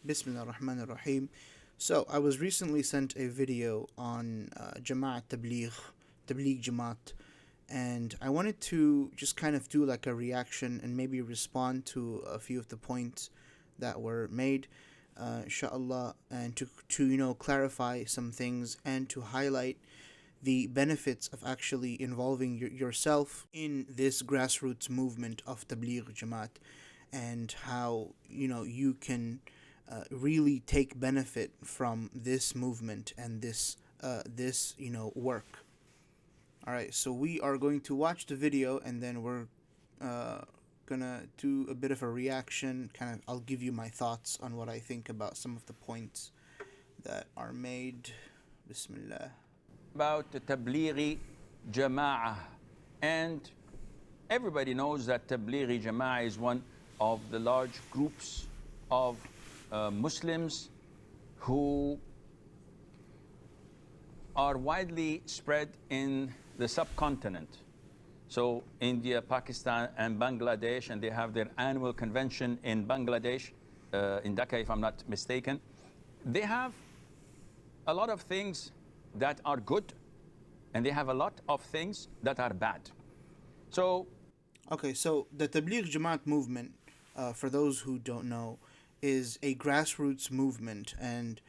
Bismillah ar-Rahman ar-Rahim. So, I was recently sent a video on Jamaat Tabligh, Tableegh Jamaat, and I wanted to just kind of do like a reaction and maybe respond to a few of the points that were made, inshallah, and to clarify some things and to highlight the benefits of actually involving yourself in this grassroots movement of Tabligh Jamaat and how you can really take benefit from this movement and this work. All right, so we are going to watch the video and then we're gonna do a bit of a reaction. Kind of, I'll give you my thoughts on what I think about some of the points that are made. Bismillah. About the Tabligh Jamaat, and everybody knows that Tabligh Jamaat is one of the large groups of Muslims who are widely spread in the subcontinent. So India, Pakistan, and Bangladesh, and they have their annual convention in Bangladesh, in Dhaka, if I'm not mistaken. They have a lot of things that are good, and they have a lot of things that are bad. So, okay, so the Tabligh Jamaat movement, for those who don't know, is a grassroots movement, and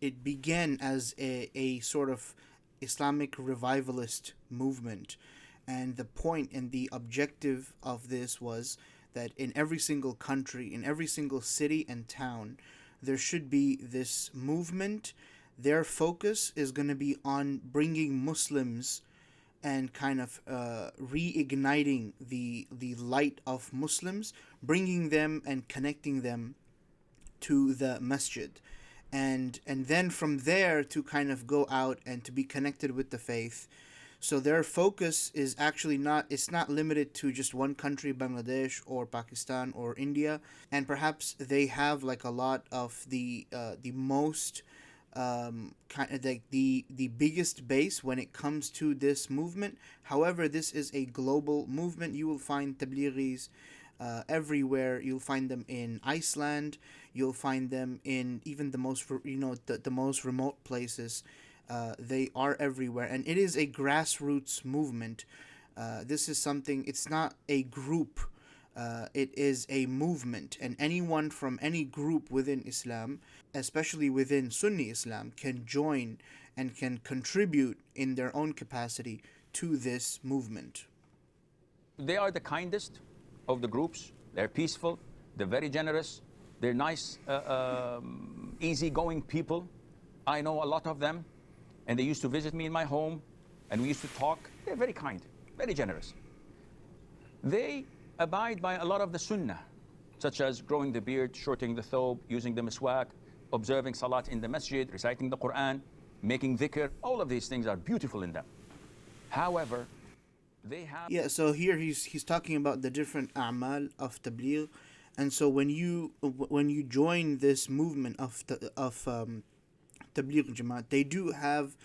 it began as a sort of Islamic revivalist movement. And the point and the objective of this was that in every single country, in every single city and town, there should be this movement. Their focus is going to be on bringing Muslims and kind of reigniting the light of Muslims, bringing them and connecting them to the masjid, and then from there to kind of go out and to be connected with the faith. So their focus is actually it's not limited to just one country, Bangladesh or Pakistan or India, and perhaps they have like a lot of the most kind of like the biggest base when it comes to this movement. However, this is a global movement. You will find tablighis everywhere. You'll find them in Iceland. You'll find them in even the most the most remote places. They are everywhere, and it is a grassroots movement. This is something. It's not a group. It is a movement, and anyone from any group within Islam, especially within Sunni Islam, can join and can contribute in their own capacity to this movement. they are the kindest of the groups. They're peaceful. They're very generous. They're nice, easygoing people. I know a lot of them, and they used to visit me in my home, and we used to talk. They're very kind, very generous. They abide by a lot of the sunnah, such as growing the beard, shortening the thobe, using the miswak, observing salat in the masjid, reciting the Quran, making dhikr. All of these things are beautiful in them. However, they have... Yeah, so here he's talking about the different a'mal of tabligh, and so when you join this movement of Tabligh Jamaat, they do have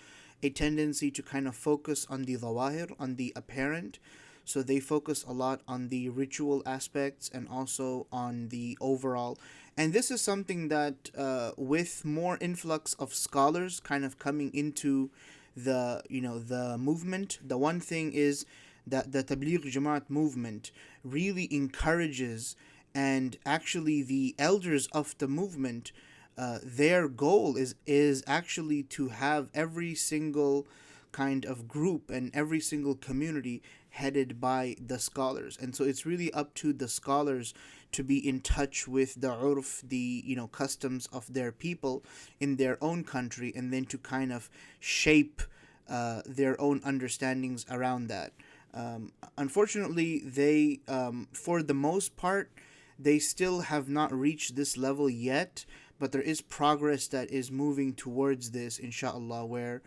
a tendency to kind of focus on the zawahir, on the apparent. So they focus a lot on the ritual aspects and also on the overall. And this is something that with more influx of scholars kind of coming into the movement, the one thing is that the Tabligh Jamaat movement really encourages, and actually the elders of the movement, their goal is actually to have every single kind of group and every single community headed by the scholars. And so it's really up to the scholars to be in touch with the urf, the customs of their people in their own country, and then to kind of shape their own understandings around that. Unfortunately, they for the most part, they still have not reached this level yet, but there is progress that is moving towards this, inshallah, where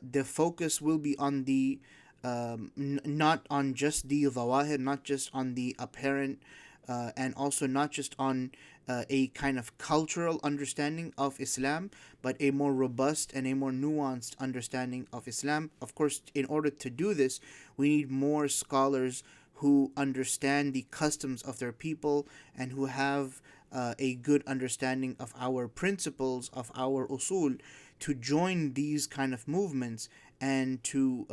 the focus will be on the not on just the zawahir, not just on the apparent, and also not just on a kind of cultural understanding of Islam, but a more robust and a more nuanced understanding of Islam. Of course, in order to do this, we need more scholars who understand the customs of their people and who have a good understanding of our principles, of our usul, to join these kind of movements and to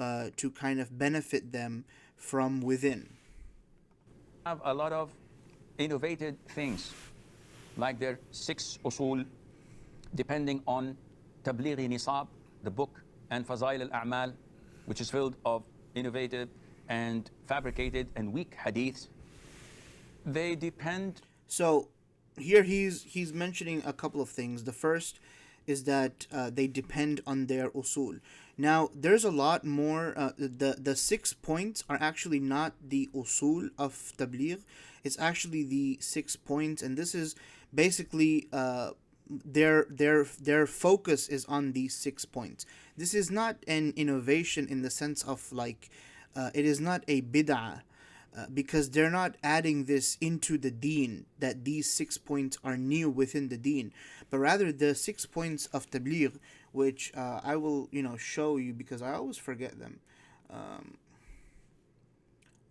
kind of benefit them from within. Have a lot of innovative things, like their 6 usul, depending on Tabligh Nisab, the book, and Fazail al-A'mal, which is filled of innovative and fabricated and weak hadiths. They depend. So here he's mentioning a couple of things. The first is that they depend on their usul. Now there's a lot more. The 6 points are actually not the usul of tabligh. It's actually the 6 points, and this is basically their focus is on these 6 points. This is not an innovation in the sense of like it is not a bid'ah. Because they're not adding this into the deen, that these 6 points are new within the deen, but rather the 6 points of tabligh, which I will show you because I always forget them.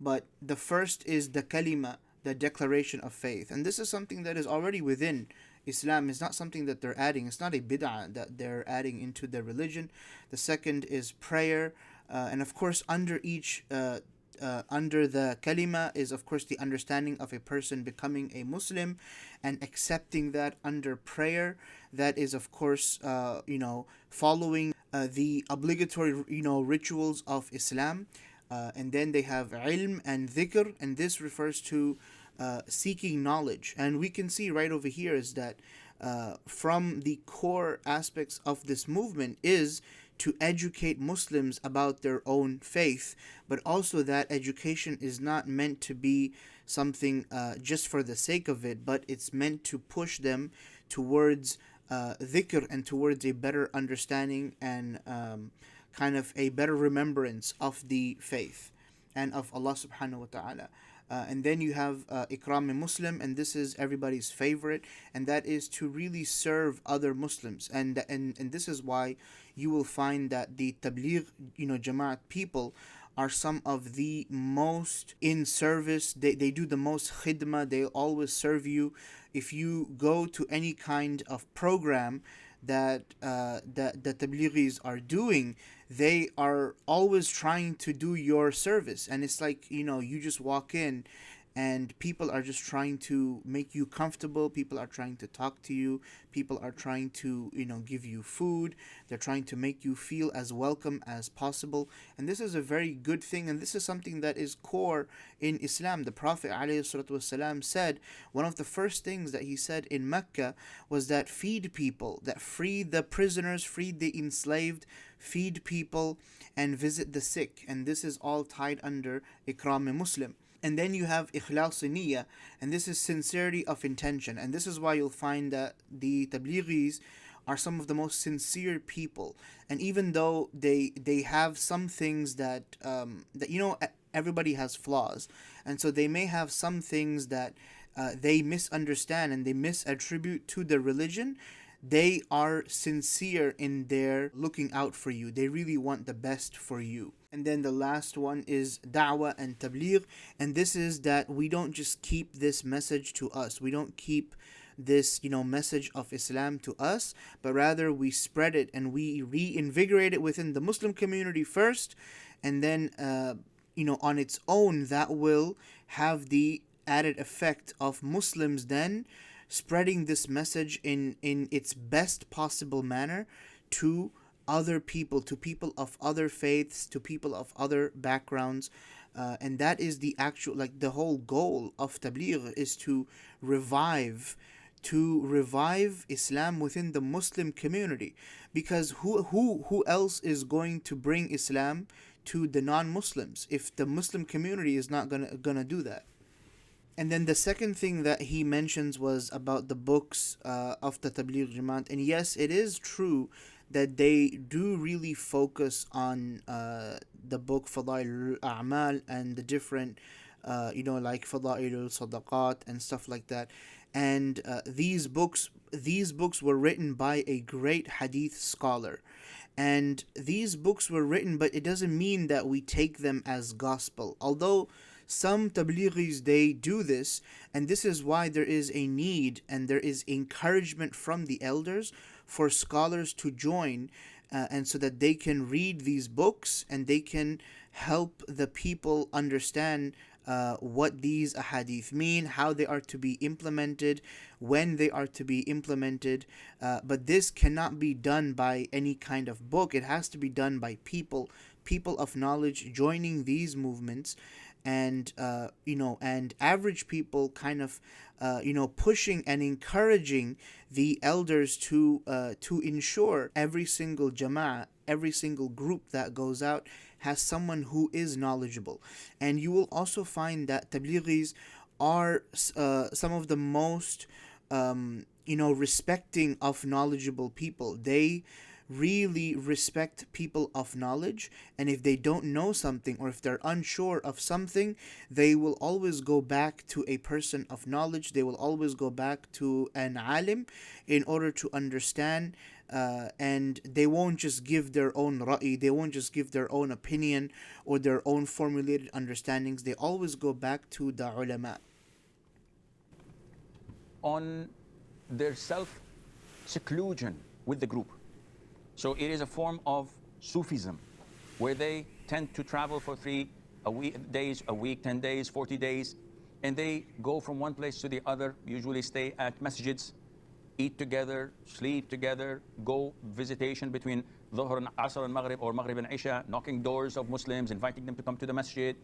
But the first is the kalima, the declaration of faith, and this is something that is already within Islam. It's not something that they're adding. It's not a bid'ah that they're adding into their religion. The second is prayer, and of course under each under the kalima is of course the understanding of a person becoming a Muslim and accepting that under prayer. That is of course following the obligatory rituals of Islam, and then they have ilm and dhikr, and this refers to seeking knowledge. And we can see right over here is that from the core aspects of this movement is to educate Muslims about their own faith, but also that education is not meant to be something just for the sake of it, but it's meant to push them towards dhikr and towards a better understanding and kind of a better remembrance of the faith and of Allah subhanahu wa ta'ala. And then you have Ikram Muslim, and this is everybody's favorite, and that is to really serve other Muslims. And this is why you will find that the Tabligh Jamaat people are some of the most in service. They do the most khidmah. They always serve you. If you go to any kind of program that the Tablighis are doing, they are always trying to do your service, and it's like you just walk in and people are just trying to make you comfortable. People are trying to talk to you. People are trying to give you food. They're trying to make you feel as welcome as possible, and this is a very good thing, and this is something that is core in Islam. The Prophet ﷺ said one of the first things that he said in Mecca was that feed people, that free the prisoners, free the enslaved, feed people, and visit the sick. And this is all tied under Ikram Muslim. And then you have Ikhlas Niyya, and this is sincerity of intention. And this is why you'll find that the Tablighis are some of the most sincere people. And even though they have some things that everybody has flaws, and so they may have some things that they misunderstand and they misattribute to the religion, they are sincere in their looking out for you. They really want the best for you. And then the last one is da'wah and tabligh, and this is that we don't just keep this message to us. We don't keep this message of Islam to us, but rather we spread it and we reinvigorate it within the Muslim community first, and then on its own that will have the added effect of Muslims then spreading this message in its best possible manner to other people, to people of other faiths, to people of other backgrounds. And that is the actual, the whole goal of Tabligh is to revive Islam within the Muslim community, because who else is going to bring Islam to the non-Muslims if the Muslim community is not gonna do that? And then the second thing that he mentions was about the books of the Tabligh Jamaat. And yes, it is true that they do really focus on the book Fadail al-A'mal and the different, like Fadail al-Sadaqat and stuff like that. And these books were written by a great hadith scholar. And these books were written, but it doesn't mean that we take them as gospel. Although some tablighis, they do this, and this is why there is a need and there is encouragement from the elders for scholars to join, and so that they can read these books and they can help the people understand what these ahadith mean, how they are to be implemented, when they are to be implemented. But this cannot be done by any kind of book. It has to be done by people of knowledge joining these movements, and and average people kind of pushing and encouraging the elders to ensure every single jama'ah, every single group that goes out has someone who is knowledgeable. And you will also find that tablighis are some of the most respecting of knowledgeable people. They really respect people of knowledge, and if they don't know something or if they're unsure of something, they will always go back to a person of knowledge. They will always go back to an alim in order to understand, and they won't just give their own ra'i, they won't just give their own opinion or their own formulated understandings. They always go back to the ulama. On their self-seclusion with the group. So it is a form of Sufism, where they tend to travel for 3 days, a week, 10 days, 40 days, and they go from one place to the other, usually stay at masjids, eat together, sleep together, go visitation between Dhuhr and Asr and Maghrib, or Maghrib and Isha, knocking doors of Muslims, inviting them to come to the masjid,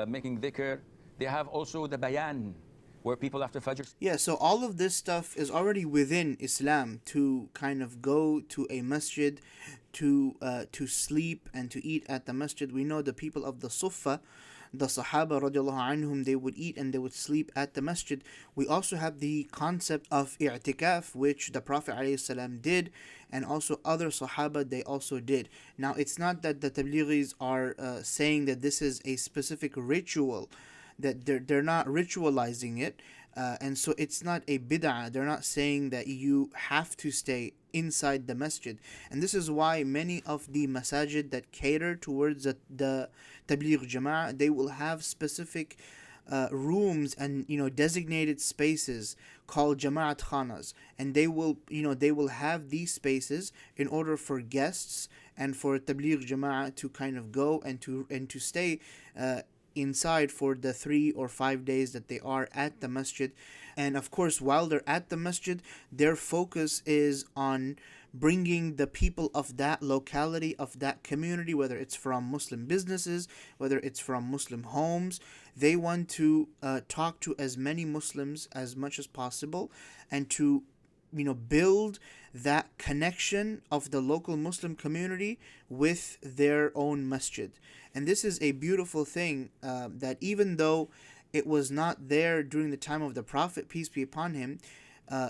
making dhikr. They have also the bayan, where people after Fajr. Yeah, so all of this stuff is already within Islam, to kind of go to a masjid, to sleep and to eat at the masjid. We know the people of the Sufa, the Sahaba radiallahu anhum, they would eat and they would sleep at the masjid. We also have the concept of i'tikaf, which the Prophet ﷺ did, and also other Sahaba, they also did. Now, it's not that the tablighis are saying that this is a specific ritual, that they're not ritualizing it, and so it's not a bid'ah. They're not saying that you have to stay inside the masjid, and this is why many of the masajid that cater towards the Tabligh Jamaat, they will have specific rooms and designated spaces called Jamaat Khanas, and they will have these spaces in order for guests and for Tabligh Jamaat to kind of go and to stay inside for the 3 or 5 days that they are at the masjid. And of course, while they're at the masjid, their focus is on bringing the people of that locality, of that community, whether it's from Muslim businesses, whether it's from Muslim homes. They want to talk to as many Muslims as much as possible, and to build that connection of the local Muslim community with their own masjid. And this is a beautiful thing, that even though it was not there during the time of the Prophet, peace be upon him,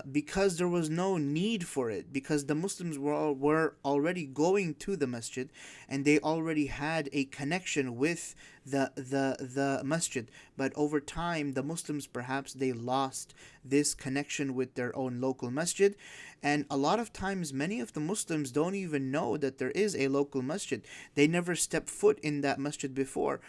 because there was no need for it, because the Muslims were already going to the masjid, and they already had a connection with the masjid. But over time, the Muslims, perhaps they lost this connection with their own local masjid, and a lot of times many of the Muslims don't even know that there is a local masjid. They never stepped foot in that masjid before.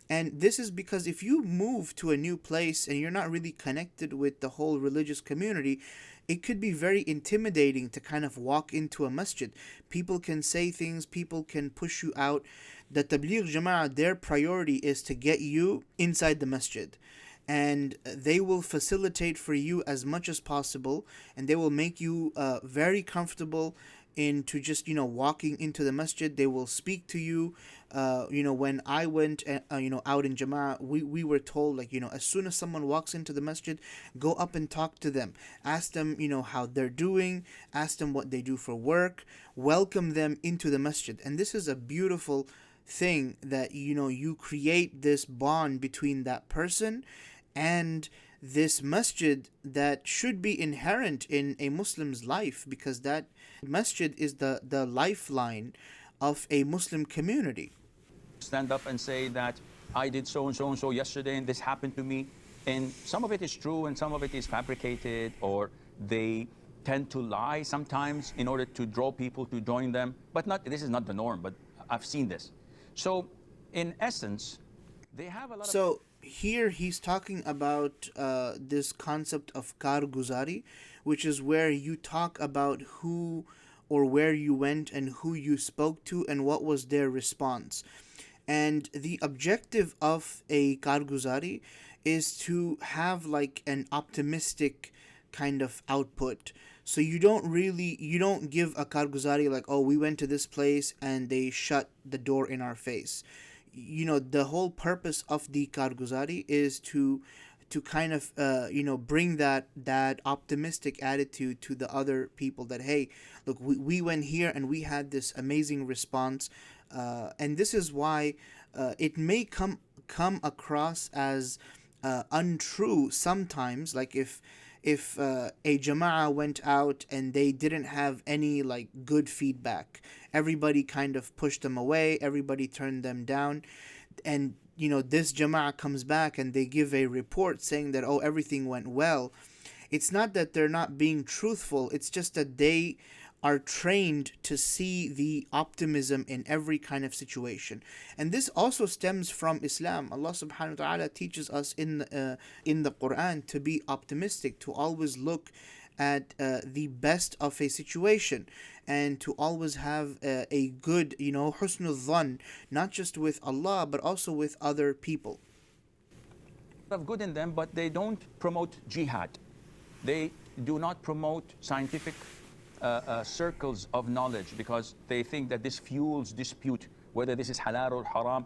And this is because if you move to a new place and you're not really connected with the whole religious community, it could be very intimidating to kind of walk into a masjid. People can say things, people can push you out. The Tabligh Jama'ah, their priority is to get you inside the masjid. And they will facilitate for you as much as possible, and they will make you very comfortable into just walking into the masjid. They will speak to you. When I went out in Jama'ah, we were told, as soon as someone walks into the masjid, go up and talk to them, ask them how they're doing, ask them what they do for work, welcome them into the masjid. And this is a beautiful thing, that you create this bond between that person and this masjid that should be inherent in a Muslim's life, because that masjid is the lifeline of a Muslim community. Stand up and say that I did so and so and so yesterday and this happened to me, and some of it is true and some of it is fabricated, or they tend to lie sometimes in order to draw people to join them, but this is not the norm, but I've seen this. So in essence, they have a lot So here he's talking about this concept of karguzari, which is where you talk about who or where you went and who you spoke to and what was their response. And the objective of a karguzari is to have like an optimistic kind of output. So you don't give a karguzari like, oh, we went to this place and they shut the door in our face. The whole purpose of the karguzari is to kind of bring that optimistic attitude to the other people, that hey, look, we went here and we had this amazing response. And this is why it may come across as untrue sometimes, like if a jama'ah went out and they didn't have any like good feedback, everybody kind of pushed them away, everybody turned them down, and this jama'ah comes back and they give a report saying that, oh, everything went well. It's not that they're not being truthful, it's just that they are trained to see the optimism in every kind of situation. And this also stems from Islam. Allah subhanahu wa ta'ala teaches us in the Quran to be optimistic, to always look at the best of a situation, and to always have a good, husnul dhan, not just with Allah but also with other people. Of good in them, but they don't promote jihad. They do not promote scientific circles of knowledge, because they think that this fuels dispute whether this is halal or haram.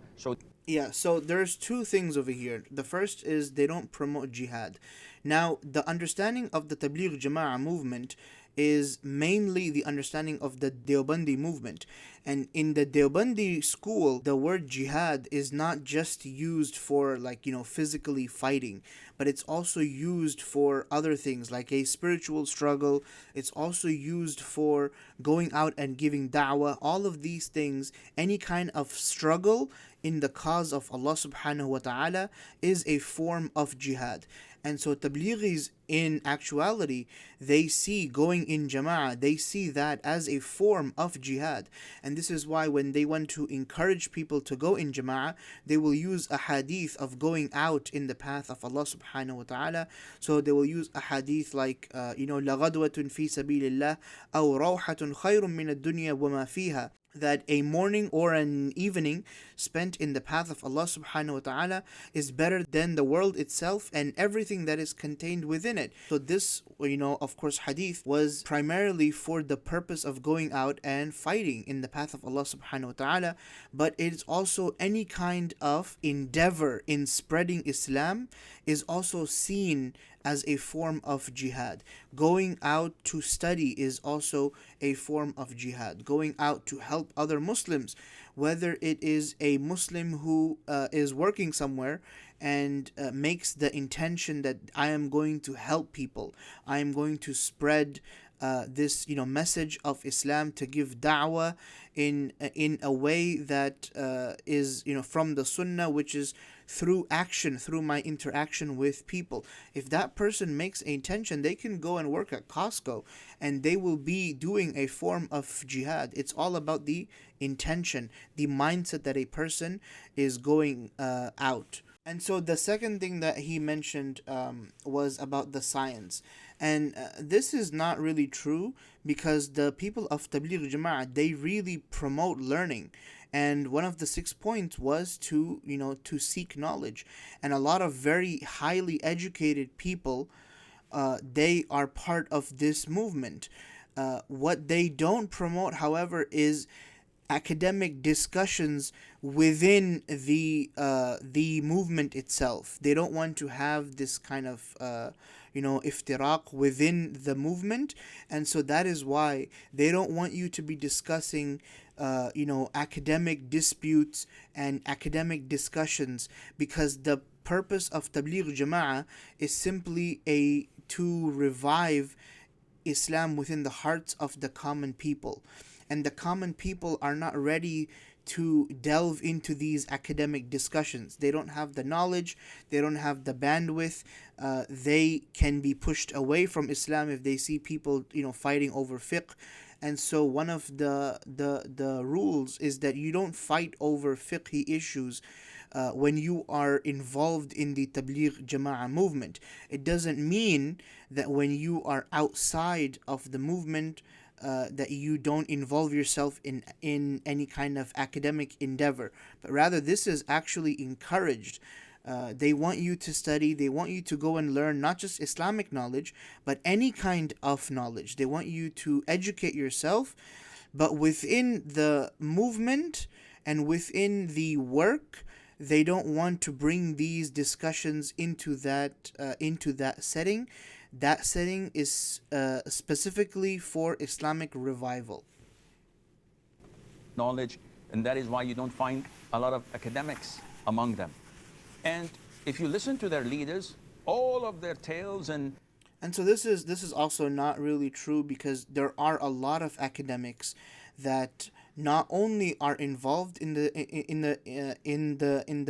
So there's two things over here. The first is they don't promote jihad. Now, the understanding of the Tabligh Jamaat Movement is mainly the understanding of the Deobandi movement. And in the Deobandi school, the word jihad is not just used for physically fighting, but it's also used for other things like a spiritual struggle. It's also used for going out and giving da'wah. All of these things, any kind of struggle in the cause of Allah subhanahu wa ta'ala is a form of jihad. And so Tablighis, in actuality, they see going in jama'ah, they see that as a form of jihad. And this is why when they want to encourage people to go in jama'ah, they will use a hadith of going out in the path of Allah subhanahu wa ta'ala. So they will use a hadith like, لَغَدْوَةٌ فِي سَبِيلِ اللَّهِ أَوْ رَوْحَةٌ خَيْرٌ مِّنَ الدُّنْيَا وَمَا فِيهَا, that a morning or an evening spent in the path of Allah subhanahu wa ta'ala is better than the world itself and everything that is contained within it. So this, of course, hadith was primarily for the purpose of going out and fighting in the path of Allah subhanahu wa ta'ala, but it's also any kind of endeavor in spreading Islam is also seen as a form of jihad. Going out to study is also a form of jihad. Going out to help other Muslims, whether it is a Muslim who is working somewhere and makes the intention that I am going to help people, I am going to spread this message of Islam, to give da'wah in a way that is from the Sunnah, which is through action, through my interaction with people. If that person makes a intention, they can go and work at Costco and they will be doing a form of jihad. It's all about the intention, the mindset that a person is going out. And so the second thing that he mentioned was about the science. And this is not really true, because the people of Tabligh Jama'ah, they really promote learning. And one of the 6 points was to seek knowledge. And a lot of very highly educated people, they are part of this movement. What they don't promote, however, is academic discussions within the movement itself. They don't want to have this kind of iftiraq within the movement, and so that is why they don't want you to be discussing academic disputes and academic discussions, because the purpose of Tabligh Jama'ah is simply to revive Islam within the hearts of the common people. And the common people are not ready to delve into these academic discussions. They don't have the knowledge, they don't have the bandwidth. They can be pushed away from Islam if they see people fighting over fiqh. And so one of the rules is that you don't fight over fiqhi issues when you are involved in the Tabligh Jamaat movement. It doesn't mean that when you are outside of the movement, that you don't involve yourself in any kind of academic endeavor, but rather this is actually encouraged. They want you to study, they want you to go and learn not just Islamic knowledge, but any kind of knowledge. They want you to educate yourself, but within the movement and within the work, they don't want to bring these discussions into that setting. That setting is specifically for Islamic revival. Knowledge, and that is why you don't find a lot of academics among them. And if you listen to their leaders, all of their tales And so this is also not really true, because there are a lot of academics that not only are involved in the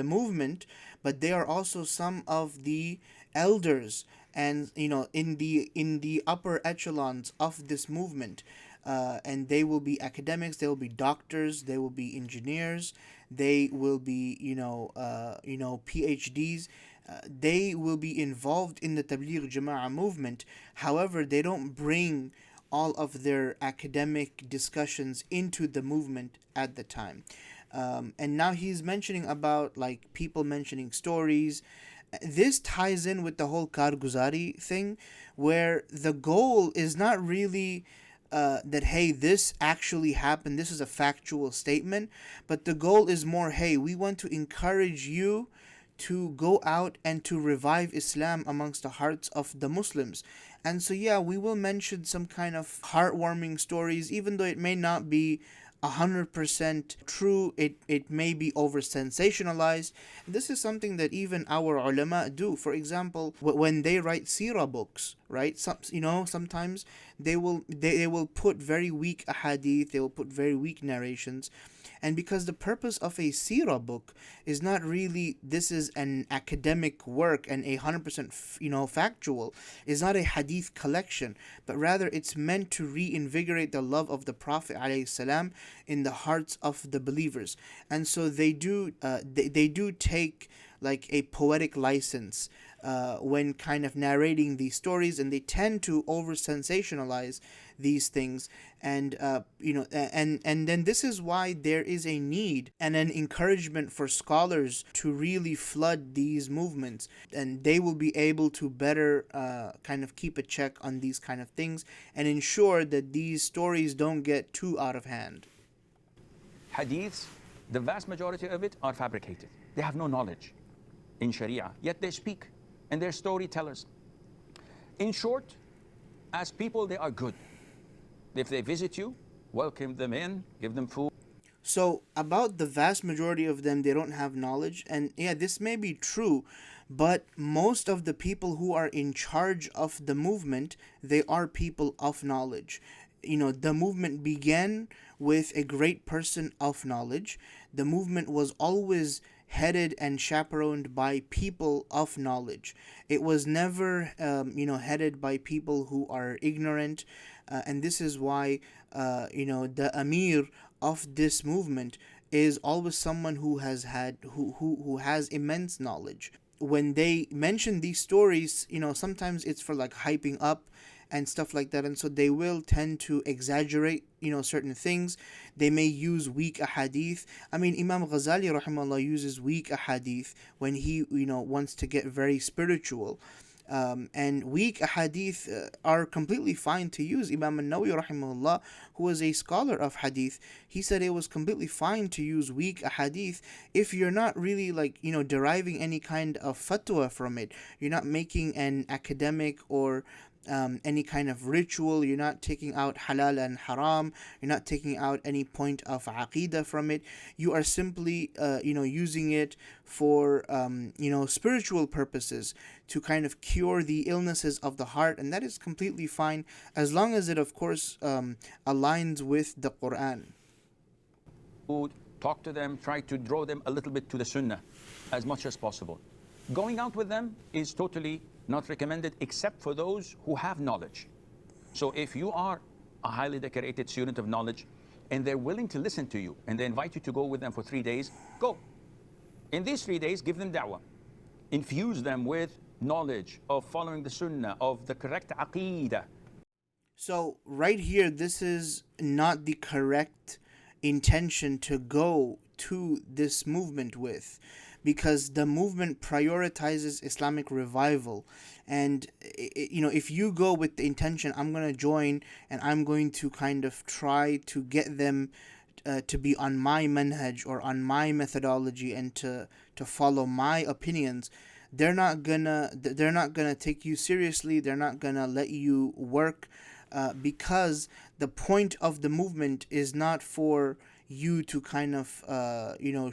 movement, but they are also some of the elders, and in the upper echelons of this movement. And they will be academics, they will be doctors, they will be engineers, they will be PhDs. They will be involved in the Tabligh Jamaat movement. However, they don't bring all of their academic discussions into the movement at the time. And now he's mentioning about like people mentioning stories. This ties in with the whole Karguzari thing, where the goal is not really that, hey, this actually happened, this is a factual statement, but the goal is more, hey, we want to encourage you to go out and to revive Islam amongst the hearts of the Muslims. And so, yeah, we will mention some kind of heartwarming stories, even though it may not be 100% true. It may be over sensationalized. This is something that even our ulama do. For example, when they write seerah books, right? Sometimes they will put very weak ahadith, they will put very weak narrations. And because the purpose of a seerah book is not really this is an academic work and 100% factual, is not a hadith collection, but rather it's meant to reinvigorate the love of the Prophet ﷺ in the hearts of the believers. And so they do take like a poetic license when kind of narrating these stories, and they tend to over sensationalize these things. And and then this is why there is a need and an encouragement for scholars to really flood these movements, and they will be able to better kind of keep a check on these kind of things and ensure that these stories don't get too out of hand. hadiths, the vast majority of it are fabricated. They have no knowledge in Sharia, yet they speak, and they're storytellers. In short, as people, they are good. If they visit you, welcome them in, give them food. So, about the vast majority of them, they don't have knowledge. And yeah, this may be true, but most of the people who are in charge of the movement, they are people of knowledge. The movement began with a great person of knowledge. The movement was always headed and chaperoned by people of knowledge. It was never, headed by people who are ignorant. And this is why, the Amir of this movement is always someone who has immense knowledge. When they mention these stories, sometimes it's for like hyping up and stuff like that, and so they will tend to exaggerate certain things. They may use weak ahadith. I mean, Imam Ghazali rahimahullah uses weak ahadith when he wants to get very spiritual. And weak hadith are completely fine to use. Imam An-Nawawi rahimahullah, who was a scholar of hadith, he said it was completely fine to use weak hadith if you're not really deriving any kind of fatwa from it. You're not making an academic or any kind of ritual. You're not taking out halal and haram. You're not taking out any point of aqidah from it. You are simply using it for spiritual purposes, to kind of cure the illnesses of the heart, and that is completely fine, as long as it of course aligns with the Quran. Talk to them, try to draw them a little bit to the Sunnah as much as possible. Going out with them is totally not recommended, except for those who have knowledge. So if you are a highly decorated student of knowledge and they're willing to listen to you and they invite you to go with them for 3 days, go. In these 3 days, give them da'wah. Infuse them with knowledge of following the sunnah, of the correct aqeedah. So, right here, this is not the correct intention to go to this movement with, because the movement prioritizes Islamic revival. And, if you go with the intention, I'm going to join and I'm going to kind of try to get them to be on my manhaj or on my methodology and to follow my opinions, they're not gonna take you seriously. They're not gonna let you work, because the point of the movement is not for you to kind of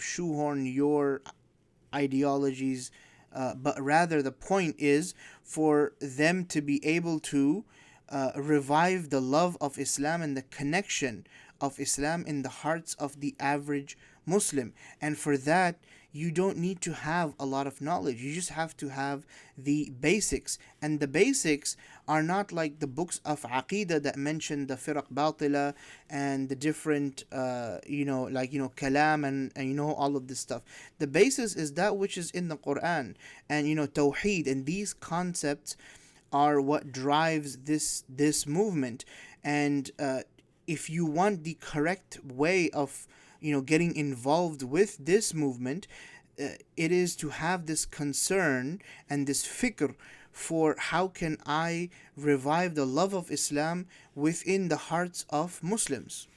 shoehorn your ideologies, but rather the point is for them to be able to revive the love of Islam and the connection of Islam in the hearts of the average Muslim. And for that, you don't need to have a lot of knowledge. You just have to have the basics. And the basics are not like the books of Aqidah that mention the firaq batila and the different, kalam and all of this stuff. The basis is that which is in the Quran and, Tawheed. And these concepts are what drives this movement. And if you want the correct way of getting involved with this movement, it is to have this concern and this fikr for how can I revive the love of Islam within the hearts of Muslims.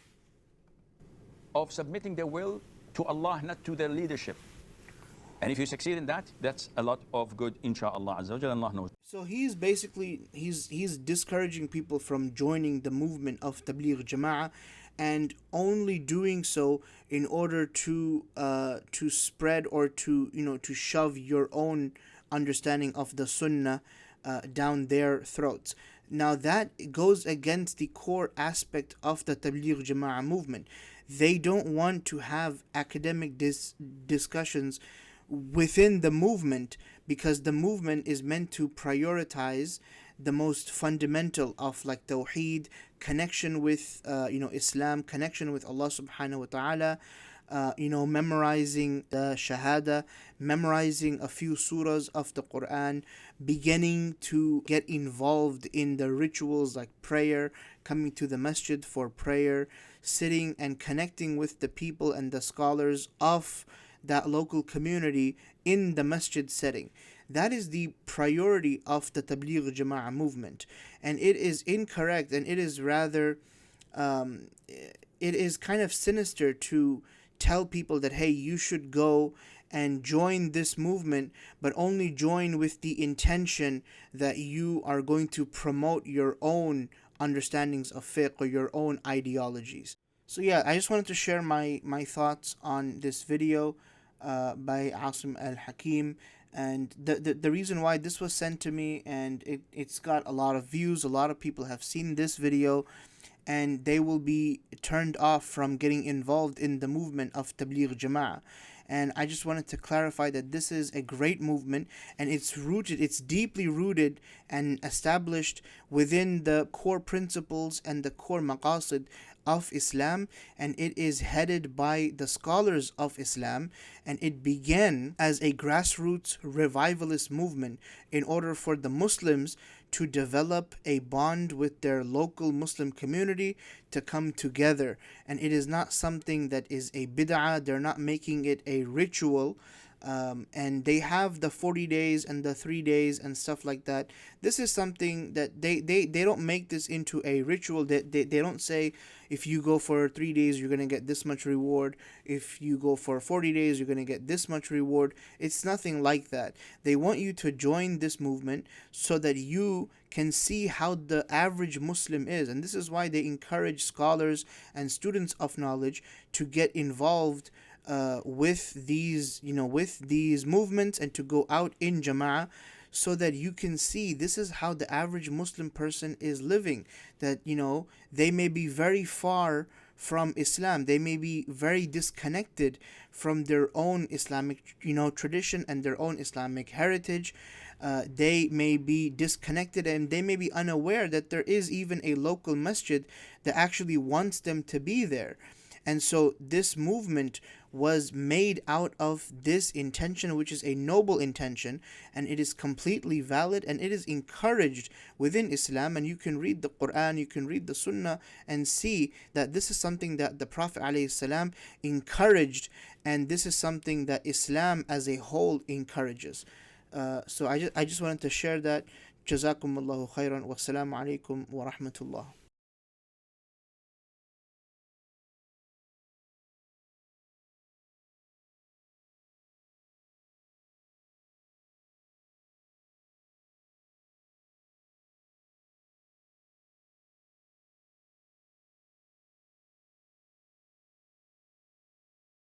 Of submitting their will to Allah, not to their leadership. And if you succeed in that, that's a lot of good, inshaAllah Azza wa Jalla. Allah knows. So he's basically he's discouraging people from joining the movement of Tabligh Jamaat, and only doing so in order to spread or to shove your own understanding of the Sunnah down their throats. Now that goes against the core aspect of the Tabligh Jamaat movement. They don't want to have academic discussions within the movement, because the movement is meant to prioritize the most fundamental of like Tawheed, connection with Islam, connection with Allah subhanahu wa ta'ala, memorizing the Shahada, memorizing a few surahs of the Quran, beginning to get involved in the rituals like prayer, coming to the masjid for prayer, sitting and connecting with the people and the scholars of that local community in the masjid setting. That is the priority of the Tabligh Jamaat movement. And it is incorrect, and it is rather, it is kind of sinister to tell people that, hey, you should go and join this movement, but only join with the intention that you are going to promote your own understandings of fiqh or your own ideologies. So yeah, I just wanted to share my thoughts on this video by Assim Al Hakeem. And the reason why this was sent to me, and it's got a lot of views, a lot of people have seen this video, and they will be turned off from getting involved in the movement of Tabligh Jamaat. And I just wanted to clarify that this is a great movement, and it's deeply rooted and established within the core principles and the core maqasid of Islam, and it is headed by the scholars of Islam, and it began as a grassroots revivalist movement in order for the Muslims to develop a bond with their local Muslim community, to come together. And it is not something that is a bid'ah. They're not making it a ritual. And they have the 40 days and the 3 days and stuff like that. This is something that they don't make this into a ritual. They don't say, if you go for 3 days, you're going to get this much reward. If you go for 40 days, you're going to get this much reward. It's nothing like that. They want you to join this movement so that you can see how the average Muslim is. And this is why they encourage scholars and students of knowledge to get involved with these movements, and to go out in Jama'ah, so that you can see this is how the average Muslim person is living. That they may be very far from Islam, they may be very disconnected from their own Islamic tradition and their own Islamic heritage. They may be disconnected, and they may be unaware that there is even a local masjid that actually wants them to be there. And so this movement was made out of this intention, which is a noble intention, and it is completely valid, and it is encouraged within Islam. And you can read the Quran, you can read the Sunnah, and see that this is something that the Prophet ﷺ encouraged, and this is something that Islam as a whole encourages. So I just wanted to share that. Jazakumullahu khairan wa assalamu alaikum wa rahmatullah.